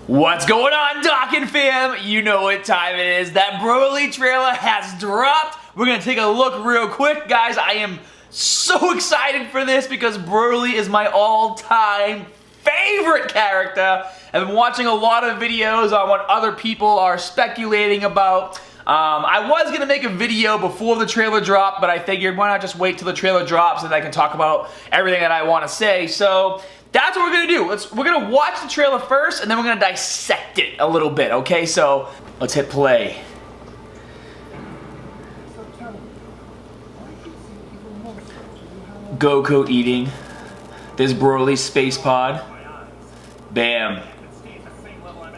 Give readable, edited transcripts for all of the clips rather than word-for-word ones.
What's going on, Dawkins fam? You know what time it is. That Broly trailer has dropped. We're gonna take a look real quick, guys. I am so excited for this because Broly is my all-time favorite character. I've been watching a lot of videos on what other people are speculating about. I was gonna make a video before the trailer dropped, but I figured why not just wait till the trailer drops and I can talk about everything that I want to say. So that's what we're gonna do. We're gonna watch the trailer first, and then we're gonna dissect it a little bit. Okay, so let's hit play. Goku eating. There's Broly's space pod. Bam.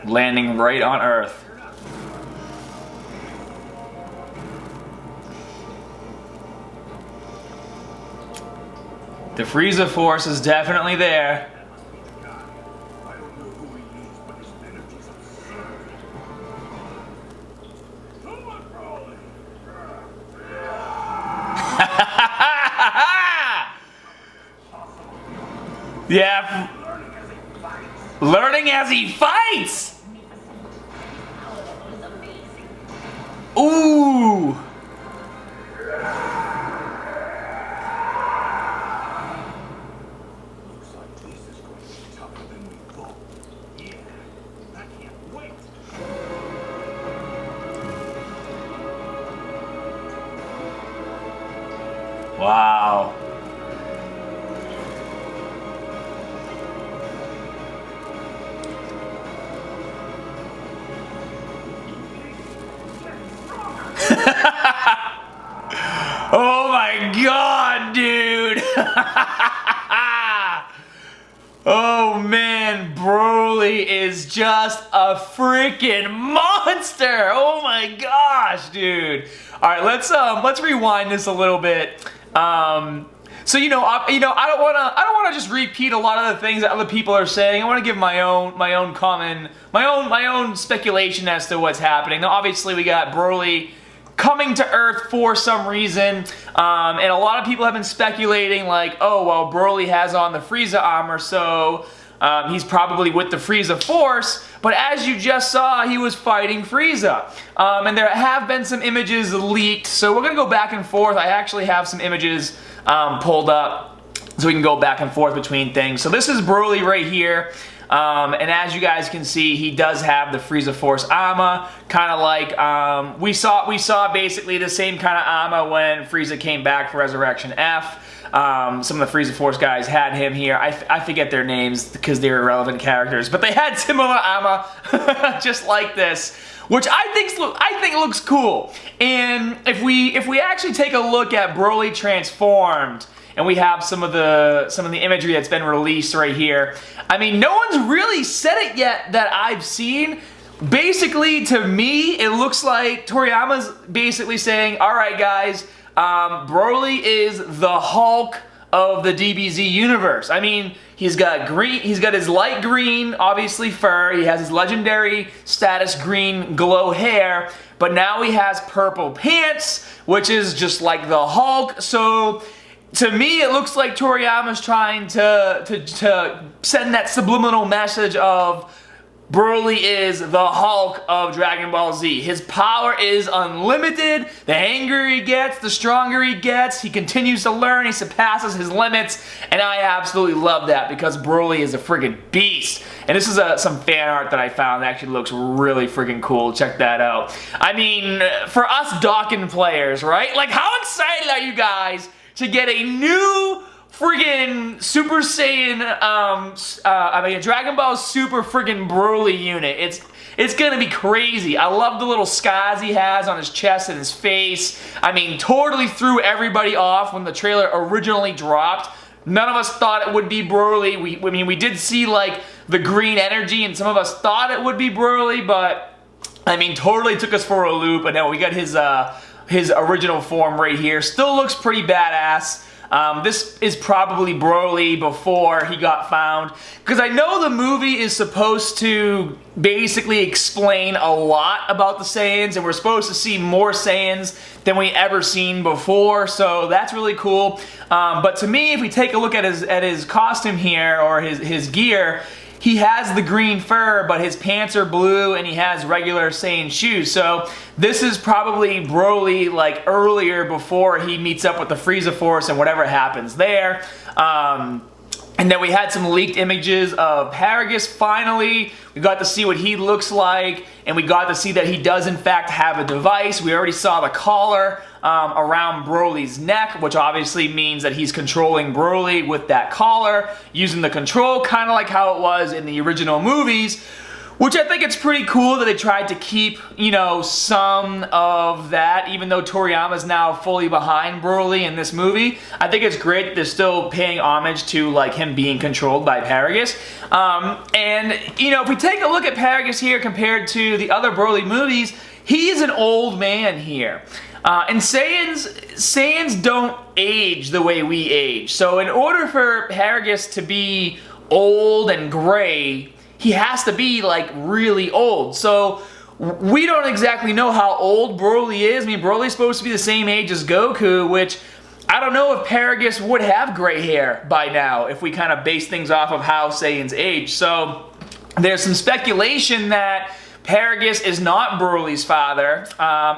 Landing right on Earth. The Frieza force is definitely there. Yeah. Learning as he fights. Ooh. Wow. Oh my god, dude. Oh man, Broly is just a freaking monster. Oh my gosh, dude. All right, let's rewind this a little bit. So I don't wanna just repeat a lot of the things that other people are saying. I want to give my own comment, my own speculation as to what's happening. Now, obviously, we got Broly coming to Earth for some reason, and a lot of people have been speculating like, oh well, Broly has on the Frieza armor, so he's probably with the Frieza force. But as you just saw, he was fighting Frieza. And there have been some images leaked, so we're going to go back and forth. I actually have some images pulled up so we can go back and forth between things. So this is Broly right here. And as you guys can see, he does have the Frieza Force armor, kind of like we saw basically the same kind of armor when Frieza came back for Resurrection F. Some of the Frieza Force guys had him here. I forget their names because they're irrelevant characters, but they had similar armor, just like this, which I think looks cool. And if we actually take a look at Broly transformed, and we have some of the imagery that's been released right here. I mean, no one's really said it yet that I've seen. Basically, to me, it looks like Toriyama's basically saying, all right, guys, Broly is the Hulk of the DBZ universe. I mean, he's got his light green, obviously, fur. He has his legendary status green glow hair, but now he has purple pants, which is just like the Hulk. So to me, it looks like Toriyama's trying to send that subliminal message of Broly is the Hulk of Dragon Ball Z. His power is unlimited. The angrier he gets, the stronger he gets. He continues to learn. He surpasses his limits. And I absolutely love that because Broly is a friggin' beast. And this is some fan art that I found that actually looks really friggin' cool. Check that out. I mean, for us Dawkins players, right? Like, how excited are you guys to get a new friggin' Super Saiyan, a Dragon Ball Super friggin' Broly unit? It's gonna be crazy. I love the little scars he has on his chest and his face. I mean, totally threw everybody off when the trailer originally dropped. None of us thought it would be Broly. We did see like the green energy, and some of us thought it would be Broly, but I mean, totally took us for a loop. And now we got his original form right here. Still looks pretty badass. This is probably Broly before he got found, because I know the movie is supposed to basically explain a lot about the Saiyans, and we're supposed to see more Saiyans than we ever seen before, so that's really cool. But to me, if we take a look at his costume here, or his gear, he has the green fur, but his pants are blue and he has regular Saiyan shoes. So this is probably Broly like earlier before he meets up with the Frieza Force and whatever happens there. And then we had some leaked images of Paragus. Finally, we got to see what he looks like, and we got to see that he does in fact have a device. We already saw the collar around Broly's neck, which obviously means that he's controlling Broly with that collar, using the control, kind of like how it was in the original movies. Which I think it's pretty cool that they tried to keep, you know, some of that, even though Toriyama's now fully behind Broly in this movie. I think it's great that they're still paying homage to, like, him being controlled by Paragus. And, you know, if we take a look at Paragus here compared to the other Broly movies, he's an old man here. And Saiyans don't age the way we age. So in order for Paragus to be old and gray, he has to be like really old. So we don't exactly know how old Broly is. I mean, Broly's supposed to be the same age as Goku, which I don't know if Paragus would have gray hair by now if we kind of base things off of how Saiyans age. So there's some speculation that Paragus is not Broly's father.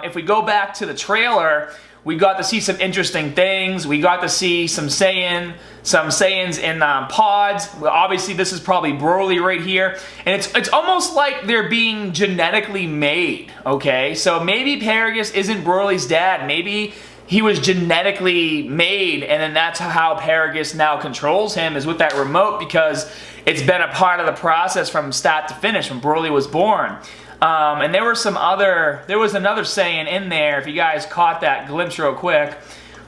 If we go back to the trailer, we got to see some interesting things. We got to see some Saiyans in pods. Well, obviously, this is probably Broly right here. And it's almost like they're being genetically made, okay? So maybe Paragus isn't Broly's dad. Maybe he was genetically made, and then that's how Paragus now controls him, is with that remote, because it's been a part of the process from start to finish when Broly was born. And there was another Saiyan in there, if you guys caught that glimpse real quick.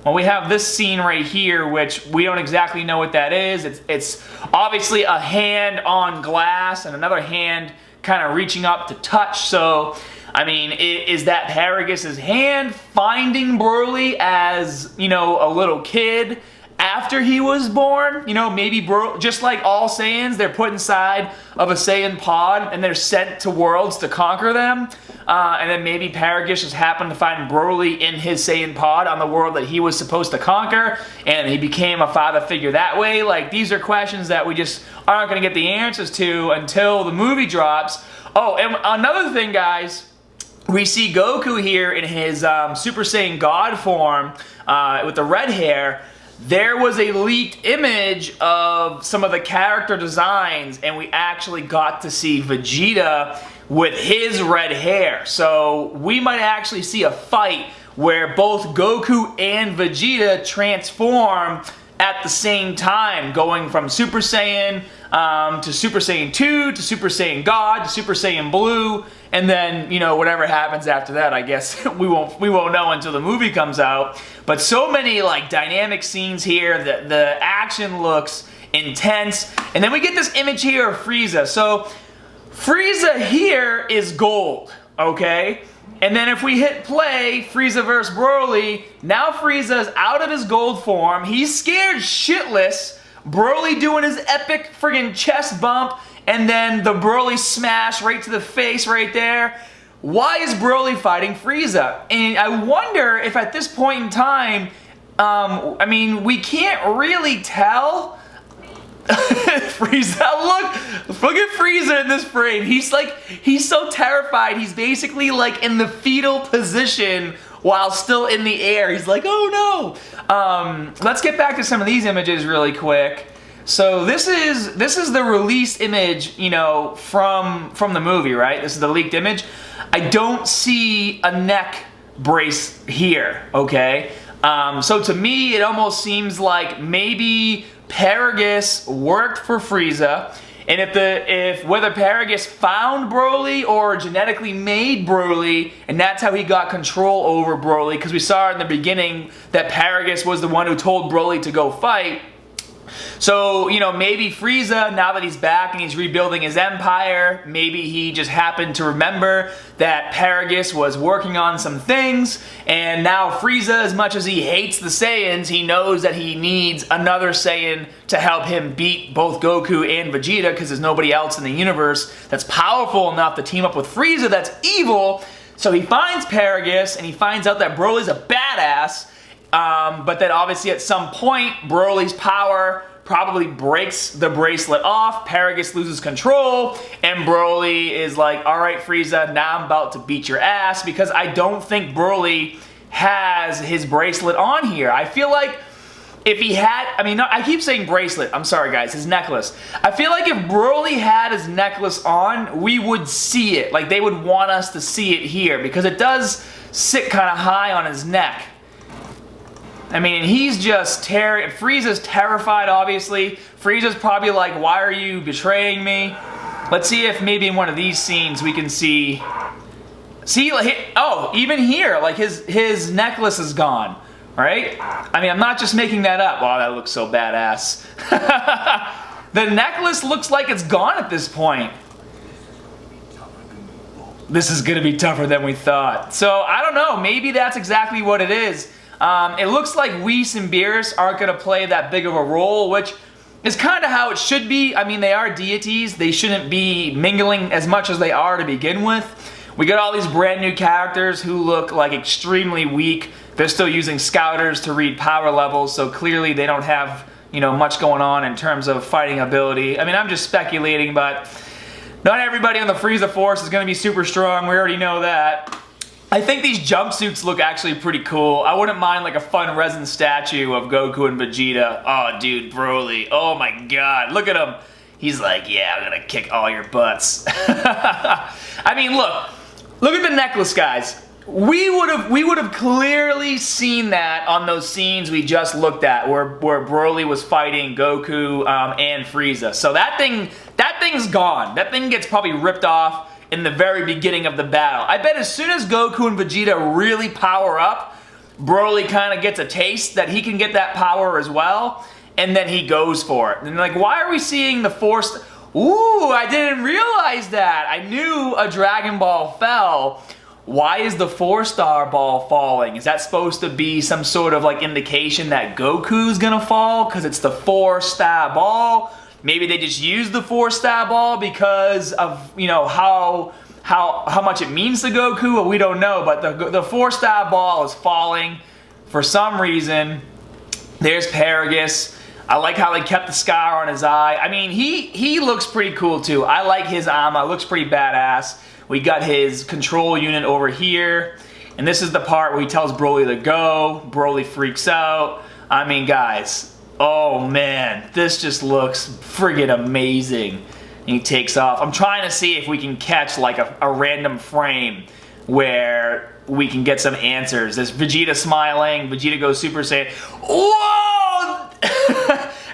Well, we have this scene right here, which we don't exactly know what that is. It's obviously a hand on glass and another hand kind of reaching up to touch. So, I mean, is that Paragus's hand finding Broly as, you know, a little kid after he was born? You know, maybe just like all Saiyans, they're put inside of a Saiyan pod and they're sent to worlds to conquer them. And then maybe Paragus just happened to find Broly in his Saiyan pod on the world that he was supposed to conquer, and he became a father figure that way. Like, these are questions that we just aren't going to get the answers to until the movie drops. Oh, and another thing, guys, we see Goku here in his Super Saiyan God form with the red hair. There was a leaked image of some of the character designs, and we actually got to see Vegeta with his red hair. So we might actually see a fight where both Goku and Vegeta transform at the same time, going from Super Saiyan to Super Saiyan 2 to Super Saiyan God to Super Saiyan Blue, and then, you know, whatever happens after that, I guess we won't know until the movie comes out. But so many like dynamic scenes here, the action looks intense, and then we get this image here of Frieza. So Frieza here is gold, okay? And then if we hit play, Frieza vs. Broly, now Frieza's out of his gold form. He's scared shitless. Broly doing his epic friggin' chest bump, and then the Broly smash right to the face right there. Why is Broly fighting Frieza? And I wonder if at this point in time, I mean, we can't really tell. Frieza, look at Frieza in this frame. He's so terrified. He's basically like in the fetal position while still in the air. He's like, oh no. Let's get back to some of these images really quick. So this is the released image, you know, from the movie, right? This is the leaked image. I don't see a neck brace here, okay? So to me, it almost seems like maybe Paragus worked for Frieza, and if whether Paragus found Broly or genetically made Broly, and that's how he got control over Broly, because we saw in the beginning that Paragus was the one who told Broly to go fight. So, you know, maybe Frieza, now that he's back and he's rebuilding his empire, maybe he just happened to remember that Paragus was working on some things, and now Frieza, as much as he hates the Saiyans, he knows that he needs another Saiyan to help him beat both Goku and Vegeta, because there's nobody else in the universe that's powerful enough to team up with Frieza that's evil. So he finds Paragus, and he finds out that Broly's a badass, but then obviously at some point, Broly's power probably breaks the bracelet off, Paragus loses control, and Broly is like, alright Frieza, now I'm about to beat your ass, because I don't think Broly has his bracelet on here. I feel like if he had, I mean, no, I keep saying bracelet, I'm sorry guys, his necklace. I feel like if Broly had his necklace on, we would see it. Like, they would want us to see it here, because it does sit kind of high on his neck. I mean, he's just Frieza's terrified, obviously. Frieza's probably like, why are you betraying me? Let's see if maybe in one of these scenes we can see... See, like, oh, even here, like his necklace is gone, right? I mean, I'm not just making that up. Wow, that looks so badass. The necklace looks like it's gone at this point. This is gonna be tougher than we thought. So, I don't know, maybe that's exactly what it is. It looks like Whis and Beerus aren't going to play that big of a role, which is kind of how it should be. I mean, they are deities. They shouldn't be mingling as much as they are to begin with. We got all these brand new characters who look like extremely weak. They're still using scouters to read power levels, so clearly they don't have, you know, much going on in terms of fighting ability. I mean, I'm just speculating, but not everybody on the Frieza Force is going to be super strong. We already know that. I think these jumpsuits look actually pretty cool. I wouldn't mind like a fun resin statue of Goku and Vegeta. Oh, dude, Broly. Oh my god. Look at him. He's like, yeah, I'm gonna kick all your butts. I mean, look at the necklace, guys. We would have clearly seen that on those scenes we just looked at, where Broly was fighting Goku and Frieza. So that thing's gone. That thing gets probably ripped off in the very beginning of the battle. I bet as soon as Goku and Vegeta really power up, Broly kind of gets a taste that he can get that power as well, and then he goes for it. And like, why are we seeing the Force? Ooh, I didn't realize that. I knew a Dragon Ball fell. Why is the 4-star ball falling? Is that supposed to be some sort of like indication that Goku's gonna fall because it's the 4-star ball? Maybe they just used the 4-star ball because of, you know, how much it means to Goku. Well, we don't know, but the 4-star ball is falling for some reason. There's Paragus. I like how they kept the scar on his eye. I mean, he looks pretty cool too. I like his armor. It looks pretty badass. We got his control unit over here. And this is the part where he tells Broly to go. Broly freaks out. I mean, guys... Oh man, this just looks friggin' amazing. And he takes off. I'm trying to see if we can catch like a random frame where we can get some answers. There's Vegeta smiling. Vegeta goes Super Saiyan. Whoa!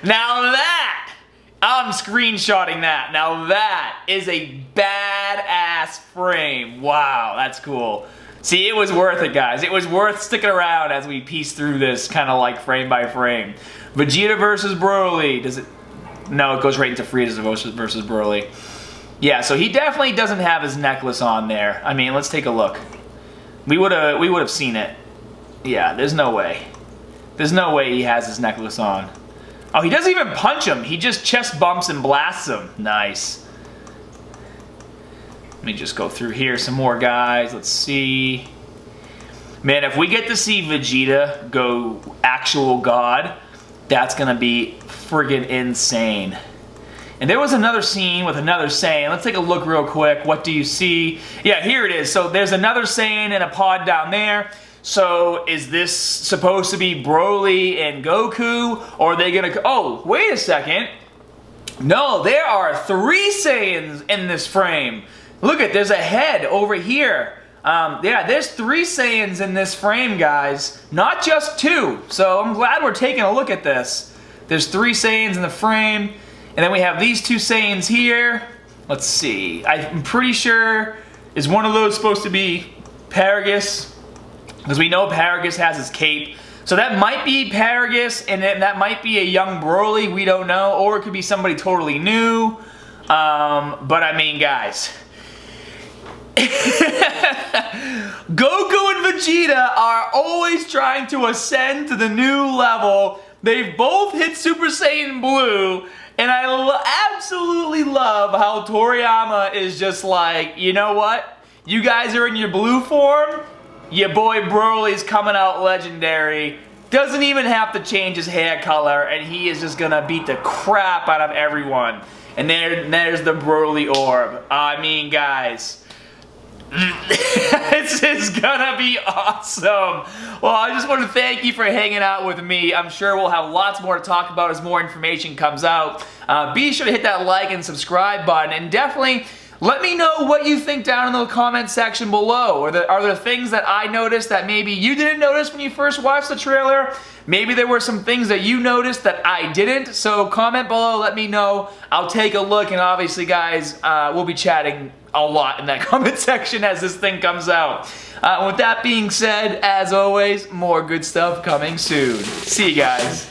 Now that, I'm screenshotting that. Now that is a badass frame. Wow, that's cool. See, it was worth it, guys. It was worth sticking around as we piece through this kind of like frame by frame. Vegeta versus Broly. Does it? No, it goes right into Frieza versus Broly. Yeah, so he definitely doesn't have his necklace on there. I mean, let's take a look. We would have seen it. Yeah, there's no way. There's no way he has his necklace on. Oh, he doesn't even punch him. He just chest bumps and blasts him. Nice. Let me just go through here some more, guys. Let's see. Man, if we get to see Vegeta go actual God, that's going to be friggin' insane. And there was another scene with another Saiyan. Let's take a look real quick. What do you see? Yeah, here it is. So there's another Saiyan in a pod down there. So is this supposed to be Broly and Goku? Or are they going to... Oh, wait a second. No, there are 3 Saiyans in this frame. Look at, there's a head over here. Yeah, there's 3 Saiyans in this frame, guys. Not just 2. So I'm glad we're taking a look at this. There's 3 Saiyans in the frame. And then we have these 2 Saiyans here. Let's see. I'm pretty sure, is one of those supposed to be Paragus? Because we know Paragus has his cape. So that might be Paragus, and then that might be a young Broly. We don't know. Or it could be somebody totally new. But I mean, guys... Goku and Vegeta are always trying to ascend to the new level. They've both hit Super Saiyan Blue, and I absolutely love how Toriyama is just like, you know what? You guys are in your blue form, your boy Broly's coming out legendary. Doesn't even have to change his hair color, and he is just gonna beat the crap out of everyone. And there's the Broly orb. I mean, guys, this is gonna be awesome. Well, I just want to thank you for hanging out with me. I'm sure we'll have lots more to talk about as more information comes out. Be sure to hit that like and subscribe button, and definitely let me know what you think down in the comment section below. Are there things that I noticed that maybe you didn't notice when you first watched the trailer? Maybe there were some things that you noticed that I didn't. So comment below, let me know. I'll take a look, and obviously, guys, we'll be chatting a lot in that comment section as this thing comes out. With that being said, as always, more good stuff coming soon. See you guys.